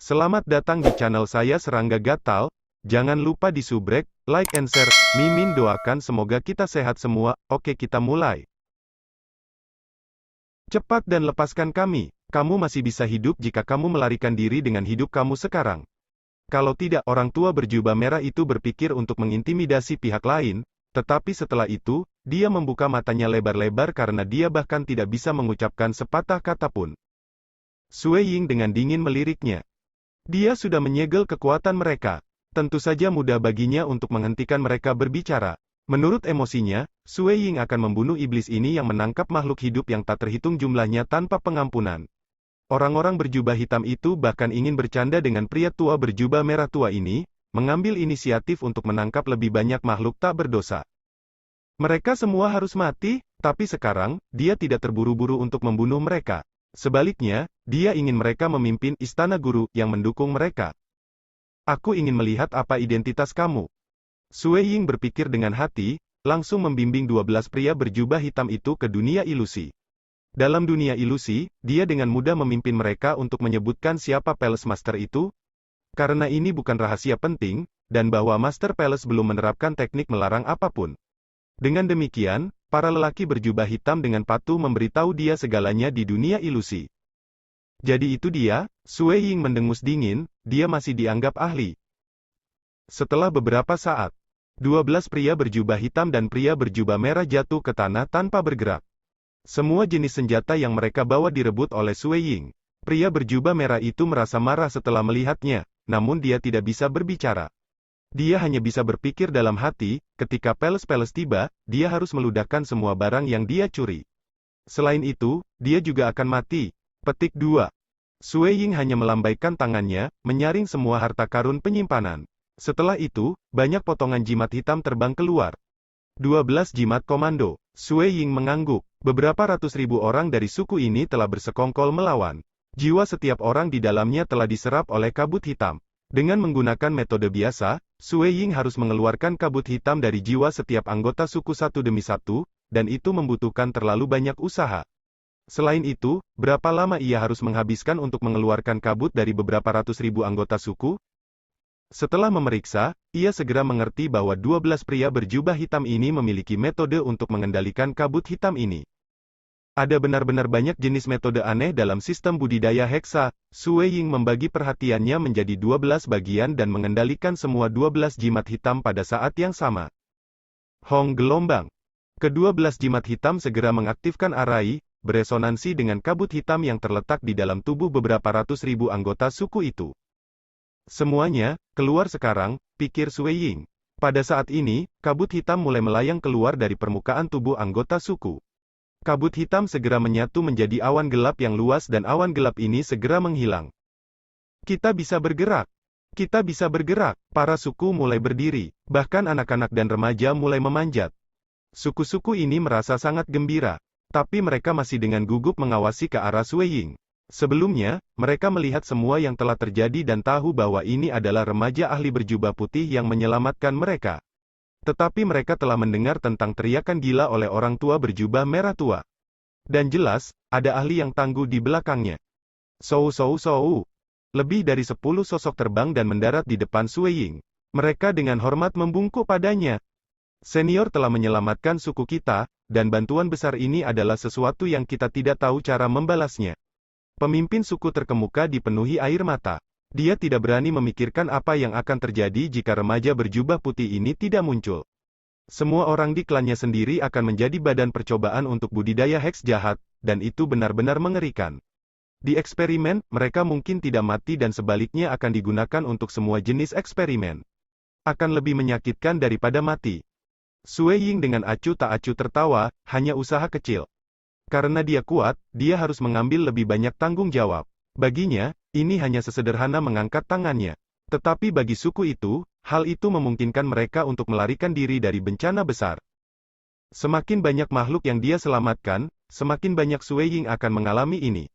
Selamat datang di channel saya Serangga Gatal. Jangan lupa di subrek, like and share. Mimin doakan semoga kita sehat semua. Oke, kita mulai. Cepat dan lepaskan kami. Kamu masih bisa hidup jika kamu melarikan diri dengan hidup kamu sekarang. Kalau tidak, orang tua berjubah merah itu berpikir untuk mengintimidasi pihak lain, tetapi setelah itu, dia membuka matanya lebar-lebar karena dia bahkan tidak bisa mengucapkan sepatah kata pun. Sue Ying dengan dingin meliriknya. Dia sudah menyegel kekuatan mereka. Tentu saja mudah baginya untuk menghentikan mereka berbicara. Menurut emosinya, Sue Ying akan membunuh iblis ini yang menangkap makhluk hidup yang tak terhitung jumlahnya tanpa pengampunan. Orang-orang berjubah hitam itu bahkan ingin bercanda dengan pria tua berjubah merah tua ini, mengambil inisiatif untuk menangkap lebih banyak makhluk tak berdosa. Mereka semua harus mati, tapi sekarang, dia tidak terburu-buru untuk membunuh mereka. Sebaliknya, dia ingin mereka memimpin istana guru yang mendukung mereka. Aku ingin melihat apa identitas kamu. Sue Ying berpikir dengan hati, langsung membimbing 12 pria berjubah hitam itu ke dunia ilusi. Dalam dunia ilusi, dia dengan mudah memimpin mereka untuk menyebutkan siapa Palace Master itu, karena ini bukan rahasia penting, dan bahwa Master Palace belum menerapkan teknik melarang apapun. Dengan demikian, para lelaki berjubah hitam dengan patuh memberitahu dia segalanya di dunia ilusi. Jadi itu dia, Sue Ying mendengus dingin, dia masih dianggap ahli. Setelah beberapa saat, 12 pria berjubah hitam dan pria berjubah merah jatuh ke tanah tanpa bergerak. Semua jenis senjata yang mereka bawa direbut oleh Sue Ying. Pria berjubah merah itu merasa marah setelah melihatnya, namun dia tidak bisa berbicara. Dia hanya bisa berpikir dalam hati, ketika Palace tiba, dia harus meludahkan semua barang yang dia curi. Selain itu, dia juga akan mati. Petik 2. Sue Ying hanya melambaikan tangannya, menyaring semua harta karun penyimpanan. Setelah itu, banyak potongan jimat hitam terbang keluar. 12 jimat komando. Sue Ying mengangguk. Beberapa ratus ribu orang dari suku ini telah bersekongkol melawan. Jiwa setiap orang di dalamnya telah diserap oleh kabut hitam. Dengan menggunakan metode biasa, Sue Ying harus mengeluarkan kabut hitam dari jiwa setiap anggota suku satu demi satu, dan itu membutuhkan terlalu banyak usaha. Selain itu, berapa lama ia harus menghabiskan untuk mengeluarkan kabut dari beberapa ratus ribu anggota suku? Setelah memeriksa, ia segera mengerti bahwa 12 pria berjubah hitam ini memiliki metode untuk mengendalikan kabut hitam ini. Ada benar-benar banyak jenis metode aneh dalam sistem budidaya heksa. Sue Ying membagi perhatiannya menjadi 12 bagian dan mengendalikan semua 12 jimat hitam pada saat yang sama. Hong gelombang. Ke-12 jimat hitam segera mengaktifkan arai, beresonansi dengan kabut hitam yang terletak di dalam tubuh beberapa ratus ribu anggota suku itu. Semuanya, keluar sekarang, pikir Sue Ying. Pada saat ini, kabut hitam mulai melayang keluar dari permukaan tubuh anggota suku. Kabut hitam segera menyatu menjadi awan gelap yang luas dan awan gelap ini segera menghilang. Kita bisa bergerak. Kita bisa bergerak. Para suku mulai berdiri. Bahkan anak-anak dan remaja mulai memanjat. Suku-suku ini merasa sangat gembira. Tapi mereka masih dengan gugup mengawasi ke arah Sue Ying. Sebelumnya, mereka melihat semua yang telah terjadi dan tahu bahwa ini adalah remaja ahli berjubah putih yang menyelamatkan mereka. Tetapi mereka telah mendengar tentang teriakan gila oleh orang tua berjubah merah tua. Dan jelas, ada ahli yang tangguh di belakangnya. Sou. Lebih dari 10 sosok terbang dan mendarat di depan Sue Ying. Mereka dengan hormat membungkuk padanya. Senior telah menyelamatkan suku kita, dan bantuan besar ini adalah sesuatu yang kita tidak tahu cara membalasnya. Pemimpin suku terkemuka dipenuhi air mata. Dia tidak berani memikirkan apa yang akan terjadi jika remaja berjubah putih ini tidak muncul. Semua orang di klannya sendiri akan menjadi badan percobaan untuk budidaya heks jahat, dan itu benar-benar mengerikan. Di eksperimen, mereka mungkin tidak mati dan sebaliknya akan digunakan untuk semua jenis eksperimen. Akan lebih menyakitkan daripada mati. Sue Ying dengan acuh tak acuh tertawa, hanya usaha kecil. Karena dia kuat, dia harus mengambil lebih banyak tanggung jawab. Baginya, ini hanya sesederhana mengangkat tangannya. Tetapi bagi suku itu, hal itu memungkinkan mereka untuk melarikan diri dari bencana besar. Semakin banyak makhluk yang dia selamatkan, semakin banyak Sue Ying akan mengalami ini.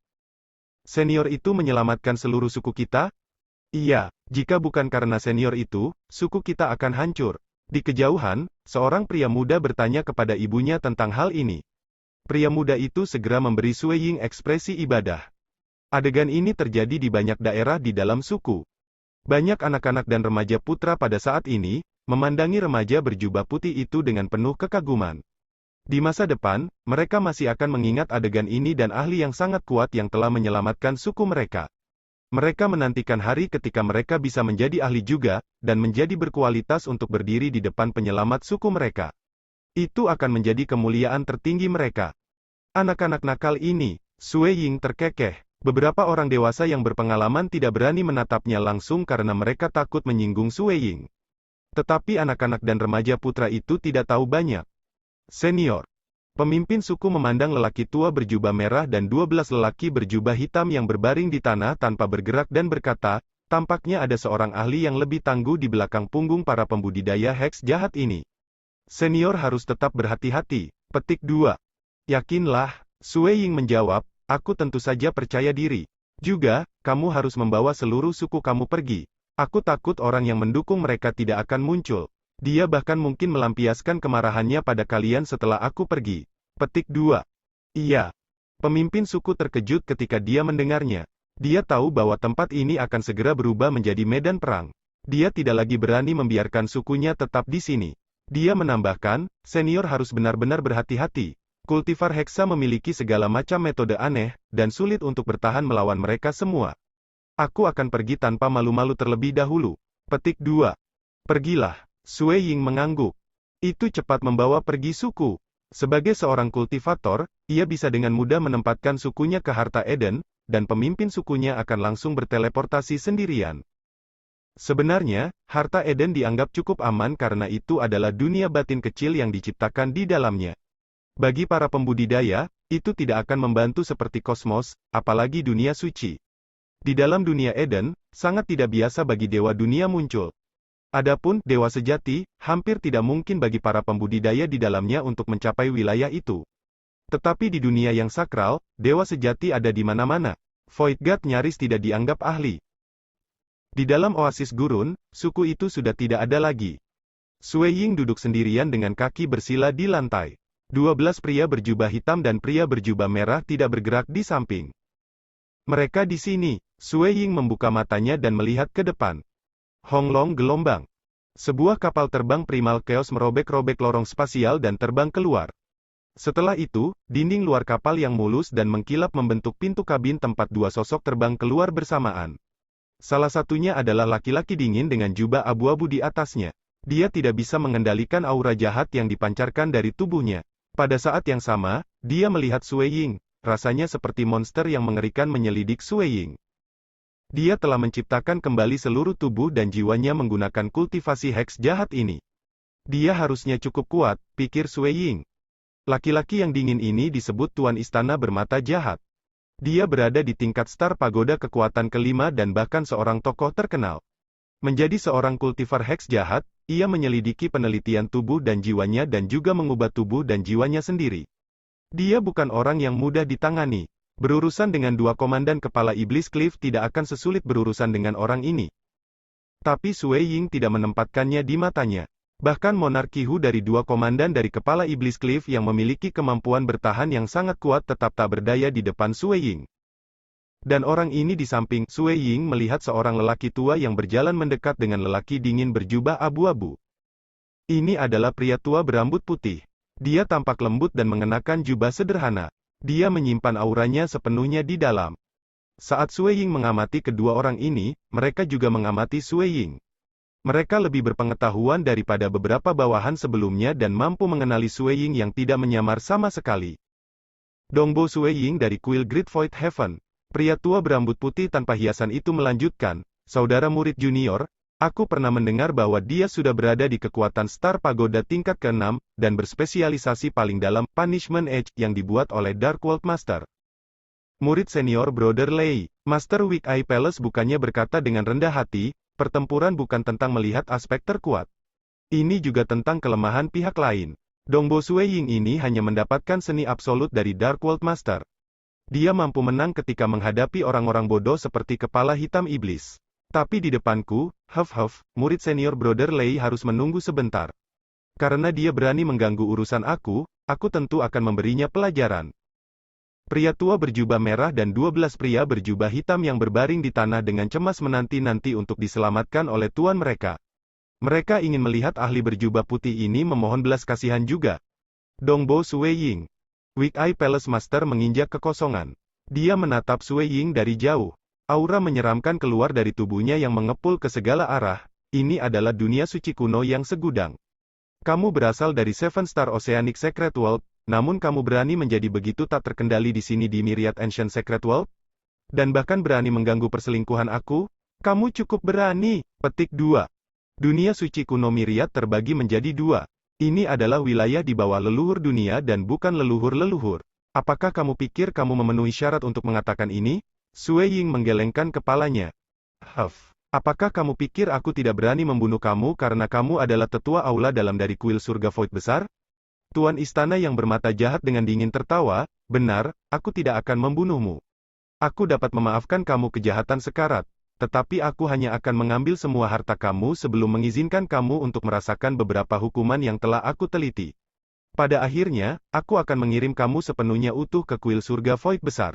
Senior itu menyelamatkan seluruh suku kita? Iya, jika bukan karena senior itu, suku kita akan hancur. Di kejauhan, seorang pria muda bertanya kepada ibunya tentang hal ini. Pria muda itu segera memberi Sue Ying ekspresi ibadah. Adegan ini terjadi di banyak daerah di dalam suku. Banyak anak-anak dan remaja putra pada saat ini, memandangi remaja berjubah putih itu dengan penuh kekaguman. Di masa depan, mereka masih akan mengingat adegan ini dan ahli yang sangat kuat yang telah menyelamatkan suku mereka. Mereka menantikan hari ketika mereka bisa menjadi ahli juga, dan menjadi berkualitas untuk berdiri di depan penyelamat suku mereka. Itu akan menjadi kemuliaan tertinggi mereka. Anak-anak nakal ini, Sue Ying terkekeh. Beberapa orang dewasa yang berpengalaman tidak berani menatapnya langsung karena mereka takut menyinggung Sue Ying. Tetapi anak-anak dan remaja putra itu tidak tahu banyak. Senior. Pemimpin suku memandang lelaki tua berjubah merah dan 12 lelaki berjubah hitam yang berbaring di tanah tanpa bergerak dan berkata, tampaknya ada seorang ahli yang lebih tangguh di belakang punggung para pembudidaya heks jahat ini. Senior harus tetap berhati-hati. Petik 2. Yakinlah, Sue Ying menjawab, aku tentu saja percaya diri. Juga, kamu harus membawa seluruh suku kamu pergi. Aku takut orang yang mendukung mereka tidak akan muncul. Dia bahkan mungkin melampiaskan kemarahannya pada kalian setelah aku pergi. Petik 2. Iya. Pemimpin suku terkejut ketika dia mendengarnya. Dia tahu bahwa tempat ini akan segera berubah menjadi medan perang. Dia tidak lagi berani membiarkan sukunya tetap di sini. Dia menambahkan, senior harus benar-benar berhati-hati. Kultivar heksa memiliki segala macam metode aneh, dan sulit untuk bertahan melawan mereka semua. Aku akan pergi tanpa malu-malu terlebih dahulu. Petik 2. Pergilah. Sue Ying mengangguk. Itu cepat membawa pergi suku. Sebagai seorang kultivator, ia bisa dengan mudah menempatkan sukunya ke Harta Eden, dan pemimpin sukunya akan langsung berteleportasi sendirian. Sebenarnya, Harta Eden dianggap cukup aman karena itu adalah dunia batin kecil yang diciptakan di dalamnya. Bagi para pembudidaya, itu tidak akan membantu seperti kosmos, apalagi dunia suci. Di dalam dunia Eden, sangat tidak biasa bagi dewa dunia muncul. Adapun dewa sejati, hampir tidak mungkin bagi para pembudidaya di dalamnya untuk mencapai wilayah itu. Tetapi di dunia yang sakral, dewa sejati ada di mana-mana. Void God nyaris tidak dianggap ahli. Di dalam oasis gurun, suku itu sudah tidak ada lagi. Sue Ying duduk sendirian dengan kaki bersila di lantai. 12 pria berjubah hitam dan pria berjubah merah tidak bergerak di samping. Mereka di sini. Sue Ying membuka matanya dan melihat ke depan. Honglong gelombang. Sebuah kapal terbang primal chaos merobek-robek lorong spasial dan terbang keluar. Setelah itu, dinding luar kapal yang mulus dan mengkilap membentuk pintu kabin tempat dua sosok terbang keluar bersamaan. Salah satunya adalah laki-laki dingin dengan jubah abu-abu di atasnya. Dia tidak bisa mengendalikan aura jahat yang dipancarkan dari tubuhnya. Pada saat yang sama, dia melihat Sue Ying. Rasanya seperti monster yang mengerikan menyelidik Sue Ying. Dia telah menciptakan kembali seluruh tubuh dan jiwanya menggunakan kultivasi heks jahat ini. Dia harusnya cukup kuat, pikir Sue Ying. Laki-laki yang dingin ini disebut Tuan Istana Bermata Jahat. Dia berada di tingkat Star Pagoda kekuatan kelima dan bahkan seorang tokoh terkenal. Menjadi seorang kultivar heks jahat, ia menyelidiki penelitian tubuh dan jiwanya dan juga mengubah tubuh dan jiwanya sendiri. Dia bukan orang yang mudah ditangani. Berurusan dengan dua komandan kepala iblis Cliff tidak akan sesulit berurusan dengan orang ini. Tapi Sue Ying tidak menempatkannya di matanya. Bahkan Monarki Hu dari dua komandan dari kepala iblis Cliff yang memiliki kemampuan bertahan yang sangat kuat tetap tak berdaya di depan Sue Ying. Dan orang ini di samping Sue Ying melihat seorang lelaki tua yang berjalan mendekat dengan lelaki dingin berjubah abu-abu. Ini adalah pria tua berambut putih. Dia tampak lembut dan mengenakan jubah sederhana. Dia menyimpan auranya sepenuhnya di dalam. Saat Sue Ying mengamati kedua orang ini, mereka juga mengamati Sue Ying. Mereka lebih berpengetahuan daripada beberapa bawahan sebelumnya dan mampu mengenali Sue Ying yang tidak menyamar sama sekali. Dongbo Sue Ying dari kuil Great Void Heaven. Pria tua berambut putih tanpa hiasan itu melanjutkan, saudara murid junior, aku pernah mendengar bahwa dia sudah berada di kekuatan Star Pagoda tingkat ke-6, dan berspesialisasi paling dalam Punishment Edge yang dibuat oleh Dark World Master. Murid senior Brother Lei, Master Weak Eye Palace bukannya berkata dengan rendah hati, pertempuran bukan tentang melihat aspek terkuat. Ini juga tentang kelemahan pihak lain. Dongbo Sue Ying ini hanya mendapatkan seni absolut dari Dark World Master. Dia mampu menang ketika menghadapi orang-orang bodoh seperti kepala hitam iblis. Tapi di depanku, murid senior Brother Lei harus menunggu sebentar. Karena dia berani mengganggu urusan aku tentu akan memberinya pelajaran. Pria tua berjubah merah dan 12 pria berjubah hitam yang berbaring di tanah dengan cemas menanti-nanti untuk diselamatkan oleh tuan mereka. Mereka ingin melihat ahli berjubah putih ini memohon belas kasihan juga. Dongbo Sueying. Weak Eye Palace Master menginjak kekosongan. Dia menatap Sueying dari jauh. Aura menyeramkan keluar dari tubuhnya yang mengepul ke segala arah. Ini adalah dunia suci kuno yang segudang. Kamu berasal dari Seven Star Oceanic Secret World, namun kamu berani menjadi begitu tak terkendali di sini di Myriad Ancient Secret World? Dan bahkan berani mengganggu perselingkuhan aku? Kamu cukup berani. Petik 2. Dunia suci kuno Myriad terbagi menjadi dua. Ini adalah wilayah di bawah leluhur dunia dan bukan leluhur-leluhur. Apakah kamu pikir kamu memenuhi syarat untuk mengatakan ini? Sueying menggelengkan kepalanya. Apakah kamu pikir aku tidak berani membunuh kamu karena kamu adalah tetua aula dalam dari kuil surga Void besar? Tuan istana yang bermata jahat dengan dingin tertawa, benar, aku tidak akan membunuhmu. Aku dapat memaafkan kamu kejahatan sekarat, tetapi aku hanya akan mengambil semua harta kamu sebelum mengizinkan kamu untuk merasakan beberapa hukuman yang telah aku teliti. Pada akhirnya, aku akan mengirim kamu sepenuhnya utuh ke kuil surga Void besar.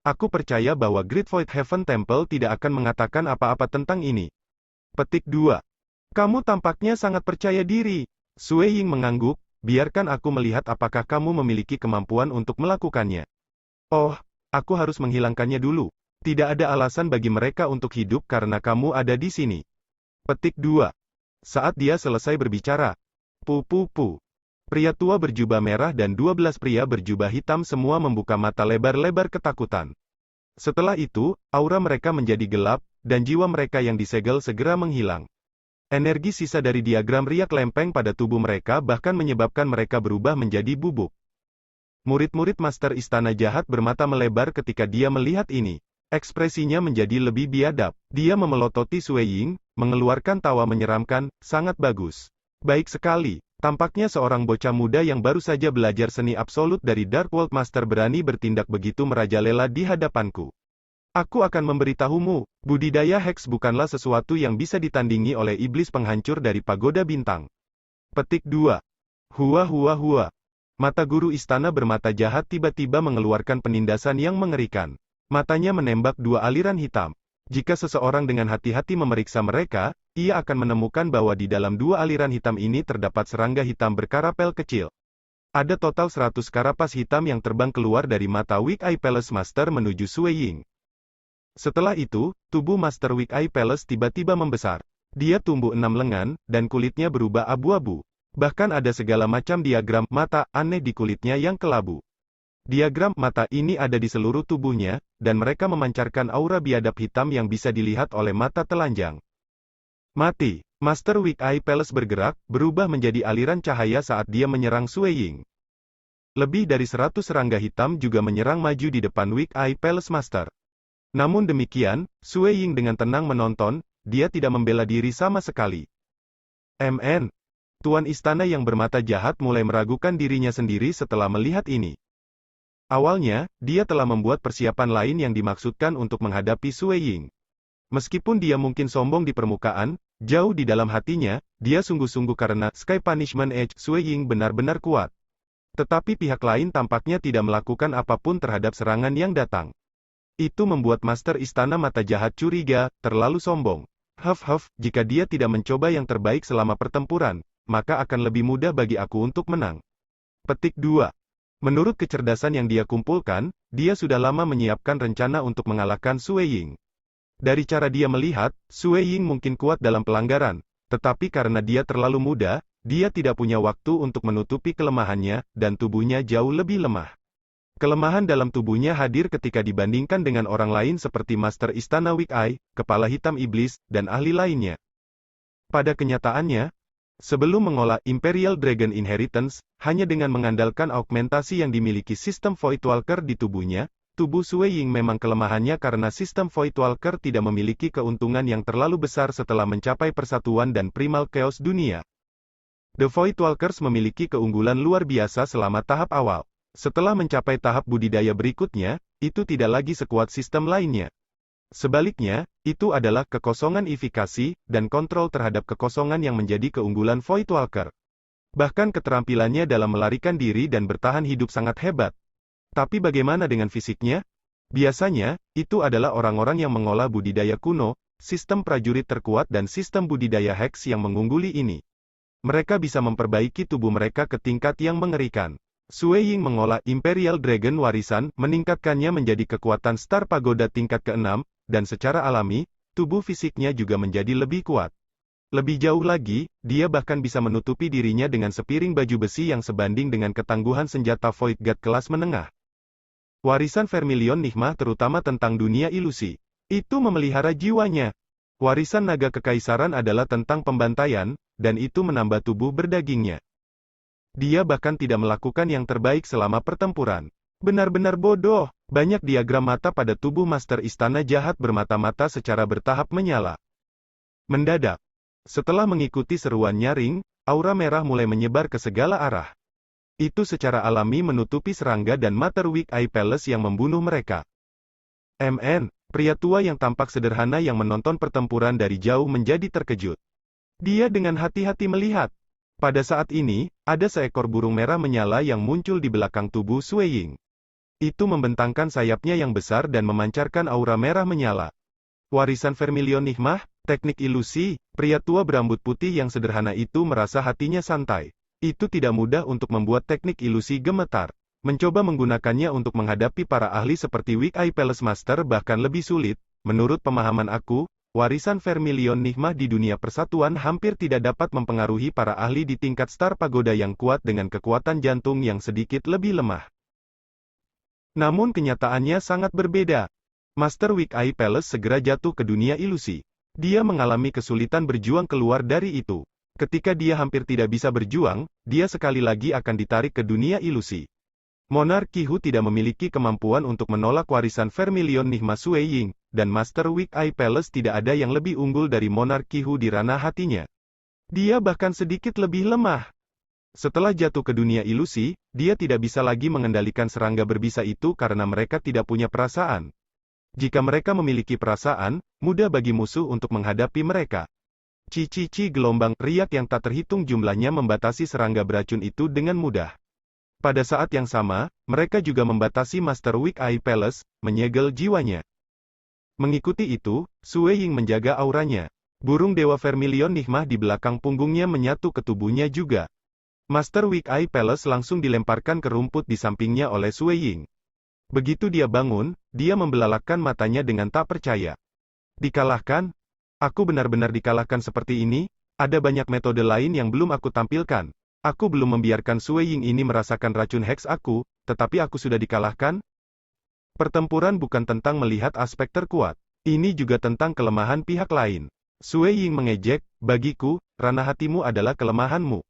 Aku percaya bahwa Great Void Heaven Temple tidak akan mengatakan apa-apa tentang ini. Petik 2. Kamu tampaknya sangat percaya diri. Sueying mengangguk. Biarkan aku melihat apakah kamu memiliki kemampuan untuk melakukannya. Oh, aku harus menghilangkannya dulu. Tidak ada alasan bagi mereka untuk hidup karena kamu ada di sini. Petik 2. Saat dia selesai berbicara. Pria tua berjubah merah dan 12 pria berjubah hitam semua membuka mata lebar-lebar ketakutan. Setelah itu, aura mereka menjadi gelap, dan jiwa mereka yang disegel segera menghilang. Energi sisa dari diagram riak lempeng pada tubuh mereka bahkan menyebabkan mereka berubah menjadi bubuk. Murid-murid Master Istana Jahat bermata melebar ketika dia melihat ini. Ekspresinya menjadi lebih biadab. Dia memelototi Sueying, mengeluarkan tawa menyeramkan, sangat bagus. Baik sekali. Tampaknya seorang bocah muda yang baru saja belajar seni absolut dari Dark World Master berani bertindak begitu merajalela di hadapanku. Aku akan memberitahumu, budidaya Hex bukanlah sesuatu yang bisa ditandingi oleh iblis penghancur dari pagoda bintang. Petik 2. Hua. Mata guru istana bermata jahat tiba-tiba mengeluarkan penindasan yang mengerikan. Matanya menembak dua aliran hitam. Jika seseorang dengan hati-hati memeriksa mereka, ia akan menemukan bahwa di dalam dua aliran hitam ini terdapat serangga hitam berkarapel kecil. Ada total 100 karapas hitam yang terbang keluar dari mata Weak Eye Palace Master menuju Sueying. Setelah itu, tubuh Master Weak Eye Palace tiba-tiba membesar. Dia tumbuh 6 lengan, dan kulitnya berubah abu-abu. Bahkan ada segala macam diagram mata aneh di kulitnya yang kelabu. Diagram mata ini ada di seluruh tubuhnya, dan mereka memancarkan aura biadab hitam yang bisa dilihat oleh mata telanjang. Mati. Master Weak Eye Palace bergerak, berubah menjadi aliran cahaya saat dia menyerang Sueying. Lebih dari 100 serangga hitam juga menyerang maju di depan Weak Eye Palace Master. Namun demikian, Sueying dengan tenang menonton, dia tidak membela diri sama sekali. Tuan istana yang bermata jahat mulai meragukan dirinya sendiri setelah melihat ini. Awalnya, dia telah membuat persiapan lain yang dimaksudkan untuk menghadapi Sueying. Meskipun dia mungkin sombong di permukaan, jauh di dalam hatinya, dia sungguh-sungguh karena Sky Punishment Edge Sueying benar-benar kuat. Tetapi pihak lain tampaknya tidak melakukan apapun terhadap serangan yang datang. Itu membuat Master Istana Mata Jahat curiga, terlalu sombong. Jika dia tidak mencoba yang terbaik selama pertempuran, maka akan lebih mudah bagi aku untuk menang. Petik 2. Menurut kecerdasan yang dia kumpulkan, dia sudah lama menyiapkan rencana untuk mengalahkan Sueying. Dari cara dia melihat, Sueying mungkin kuat dalam pelanggaran, tetapi karena dia terlalu muda, dia tidak punya waktu untuk menutupi kelemahannya, dan tubuhnya jauh lebih lemah. Kelemahan dalam tubuhnya hadir ketika dibandingkan dengan orang lain seperti Master Istana Weak Eye, Kepala Hitam Iblis, dan ahli lainnya. Pada kenyataannya, sebelum mengolah Imperial Dragon Inheritance, hanya dengan mengandalkan augmentasi yang dimiliki sistem Voidwalker di tubuhnya, tubuh Sueying memang kelemahannya karena sistem Voidwalker tidak memiliki keuntungan yang terlalu besar setelah mencapai persatuan dan primal chaos dunia. The Voidwalkers memiliki keunggulan luar biasa selama tahap awal. Setelah mencapai tahap budidaya berikutnya, itu tidak lagi sekuat sistem lainnya. Sebaliknya, itu adalah kekosongan efikasi, dan kontrol terhadap kekosongan yang menjadi keunggulan Voidwalker. Bahkan keterampilannya dalam melarikan diri dan bertahan hidup sangat hebat. Tapi bagaimana dengan fisiknya? Biasanya, itu adalah orang-orang yang mengolah budidaya kuno, sistem prajurit terkuat dan sistem budidaya Hex yang mengungguli ini. Mereka bisa memperbaiki tubuh mereka ke tingkat yang mengerikan. Sui Ying mengolah Imperial Dragon warisan, meningkatkannya menjadi kekuatan Star Pagoda tingkat ke-6, dan secara alami, tubuh fisiknya juga menjadi lebih kuat. Lebih jauh lagi, dia bahkan bisa menutupi dirinya dengan sepiring baju besi yang sebanding dengan ketangguhan senjata Void Guard kelas menengah. Warisan Vermilion Nigma terutama tentang dunia ilusi. Itu memelihara jiwanya. Warisan naga kekaisaran adalah tentang pembantaian, dan itu menambah tubuh berdagingnya. Dia bahkan tidak melakukan yang terbaik selama pertempuran. Benar-benar bodoh. Banyak diagram mata pada tubuh Master Istana Jahat bermata-mata secara bertahap menyala. Mendadak, setelah mengikuti seruan nyaring, aura merah mulai menyebar ke segala arah. Itu secara alami menutupi serangga dan Mater Weak Eye Palace yang membunuh mereka. Pria tua yang tampak sederhana yang menonton pertempuran dari jauh menjadi terkejut. Dia dengan hati-hati melihat. Pada saat ini, ada seekor burung merah menyala yang muncul di belakang tubuh Sui Ying. Itu membentangkan sayapnya yang besar dan memancarkan aura merah menyala. Warisan Vermilion Nigma, teknik ilusi, pria tua berambut putih yang sederhana itu merasa hatinya santai. Itu tidak mudah untuk membuat teknik ilusi gemetar. Mencoba menggunakannya untuk menghadapi para ahli seperti Weak Eye Palace Master bahkan lebih sulit. Menurut pemahaman aku, warisan Vermilion Nigma di dunia persatuan hampir tidak dapat mempengaruhi para ahli di tingkat Star Pagoda yang kuat dengan kekuatan jantung yang sedikit lebih lemah. Namun kenyataannya sangat berbeda. Master Weak Eye Palace segera jatuh ke dunia ilusi. Dia mengalami kesulitan berjuang keluar dari itu. Ketika dia hampir tidak bisa berjuang, dia sekali lagi akan ditarik ke dunia ilusi. Monarch Qihu tidak memiliki kemampuan untuk menolak warisan Vermilion Nigma Sui Ying, dan Master Weak Eye Palace tidak ada yang lebih unggul dari Monarch Qihu di ranah hatinya. Dia bahkan sedikit lebih lemah. Setelah jatuh ke dunia ilusi, dia tidak bisa lagi mengendalikan serangga berbisa itu karena mereka tidak punya perasaan. Jika mereka memiliki perasaan, mudah bagi musuh untuk menghadapi mereka. Cici gelombang riak yang tak terhitung jumlahnya membatasi serangga beracun itu dengan mudah. Pada saat yang sama, mereka juga membatasi Master Weak Eye Palace, menyegel jiwanya. Mengikuti itu, Sui Ying menjaga auranya. Burung Dewa Vermilion Nigma di belakang punggungnya menyatu ke tubuhnya juga. Master Weak Eye Palace langsung dilemparkan ke rumput di sampingnya oleh Sui Ying. Begitu dia bangun, dia membelalakkan matanya dengan tak percaya. Dikalahkan? Aku benar-benar dikalahkan seperti ini? Ada banyak metode lain yang belum aku tampilkan. Aku belum membiarkan Sui Ying ini merasakan racun Hex aku, tetapi aku sudah dikalahkan? Pertempuran bukan tentang melihat aspek terkuat. Ini juga tentang kelemahan pihak lain. Sui Ying mengejek, bagiku, ranah hatimu adalah kelemahanmu.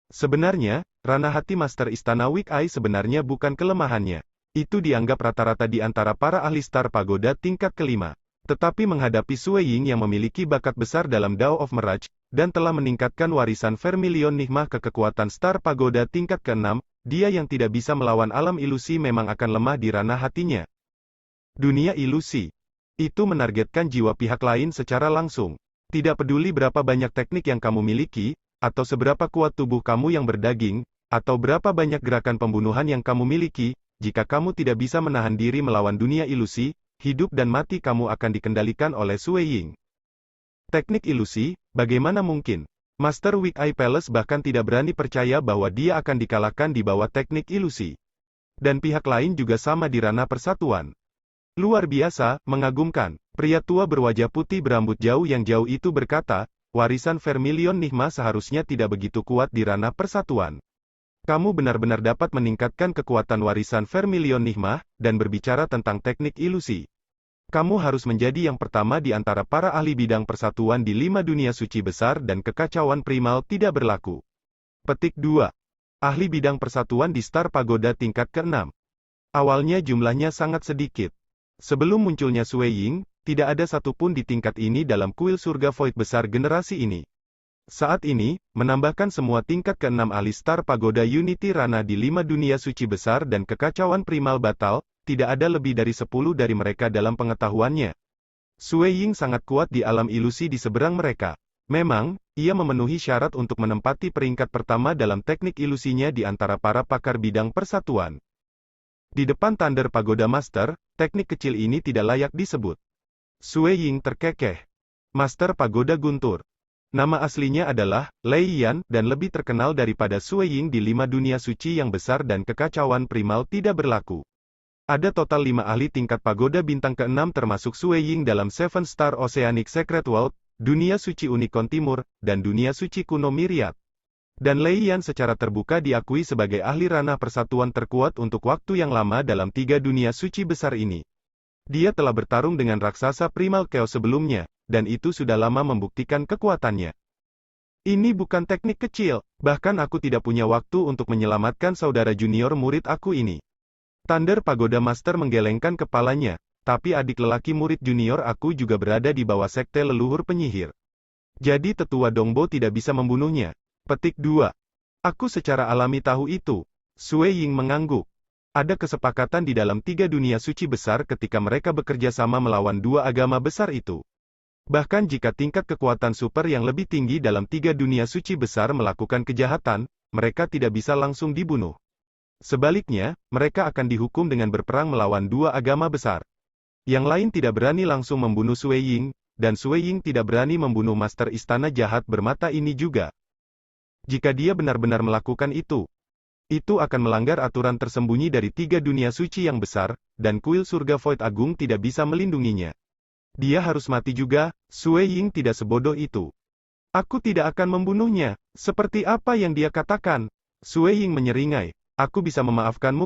Sebenarnya, ranah hati Master Istana Weak Eye sebenarnya bukan kelemahannya. Itu dianggap rata-rata di antara para ahli Star Pagoda tingkat kelima. Tetapi menghadapi Sui Ying yang memiliki bakat besar dalam Dao of Mirage, dan telah meningkatkan warisan Vermilion Nigma ke kekuatan Star Pagoda tingkat ke-6, dia yang tidak bisa melawan alam ilusi memang akan lemah di ranah hatinya. Dunia ilusi. Itu menargetkan jiwa pihak lain secara langsung. Tidak peduli berapa banyak teknik yang kamu miliki, atau seberapa kuat tubuh kamu yang berdaging, atau berapa banyak gerakan pembunuhan yang kamu miliki, jika kamu tidak bisa menahan diri melawan dunia ilusi, hidup dan mati kamu akan dikendalikan oleh Sui Ying. Teknik ilusi, bagaimana mungkin? Master Weak Eye Palace bahkan tidak berani percaya bahwa dia akan dikalahkan di bawah teknik ilusi. Dan pihak lain juga sama di ranah persatuan. Luar biasa, mengagumkan. Pria tua berwajah putih berambut jauh yang jauh itu berkata, warisan Vermilion Nigma seharusnya tidak begitu kuat di ranah persatuan. Kamu benar-benar dapat meningkatkan kekuatan warisan Vermilion Nigma, dan berbicara tentang teknik ilusi. Kamu harus menjadi yang pertama di antara para ahli bidang persatuan di 5 dunia suci besar dan kekacauan primal tidak berlaku. Petik 2. Ahli bidang persatuan di Star Pagoda tingkat ke-6. Awalnya jumlahnya sangat sedikit. Sebelum munculnya Sui Ying, tidak ada satupun di tingkat ini dalam kuil surga Void besar generasi ini. Saat ini, menambahkan semua tingkat ke-6 ahli Star Pagoda Unity Rana di 5 dunia suci besar dan kekacauan primal batal, tidak ada lebih dari 10 dari mereka dalam pengetahuannya. Sui Ying sangat kuat di alam ilusi di seberang mereka. Memang, ia memenuhi syarat untuk menempati peringkat pertama dalam teknik ilusinya di antara para pakar bidang persatuan. Di depan Thunder Pagoda Master, teknik kecil ini tidak layak disebut. Sui Ying terkekeh. Master Pagoda Guntur. Nama aslinya adalah Lei Yan, dan lebih terkenal daripada Sui Ying di 5 dunia suci yang besar dan kekacauan primal tidak berlaku. Ada total 5 ahli tingkat pagoda bintang ke-6 termasuk Sui Ying dalam Seven Star Oceanic Secret World, dunia suci Unicorn Timur, dan dunia suci kuno Myriad. Dan Lei Yan secara terbuka diakui sebagai ahli ranah persatuan terkuat untuk waktu yang lama dalam 3 dunia suci besar ini. Dia telah bertarung dengan raksasa Primal Chaos sebelumnya, dan itu sudah lama membuktikan kekuatannya. Ini bukan teknik kecil, bahkan aku tidak punya waktu untuk menyelamatkan saudara junior murid aku ini. Thunder Pagoda Master menggelengkan kepalanya, tapi adik lelaki murid junior aku juga berada di bawah sekte leluhur penyihir. Jadi tetua Dongbo tidak bisa membunuhnya. Petik 2. Aku secara alami tahu itu. Sui Ying mengangguk. Ada kesepakatan di dalam 3 dunia suci besar ketika mereka bekerja sama melawan 2 agama besar itu. Bahkan jika tingkat kekuatan super yang lebih tinggi dalam 3 dunia suci besar melakukan kejahatan, mereka tidak bisa langsung dibunuh. Sebaliknya, mereka akan dihukum dengan berperang melawan 2 agama besar. Yang lain tidak berani langsung membunuh Sui Ying, dan Sui Ying tidak berani membunuh Master Istana Jahat Bermata ini juga. Jika dia benar-benar melakukan itu akan melanggar aturan tersembunyi dari 3 dunia suci yang besar, dan kuil surga Void Agung tidak bisa melindunginya. Dia harus mati juga. Sui Ying tidak sebodoh itu. Aku tidak akan membunuhnya. Seperti apa yang dia katakan? Sui Ying menyeringai. Aku bisa memaafkanmu.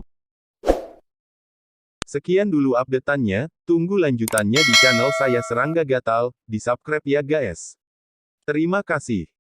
Sekian dulu update-annya, tunggu lanjutannya di channel saya Serangga Gatal, di subscribe ya guys. Terima kasih.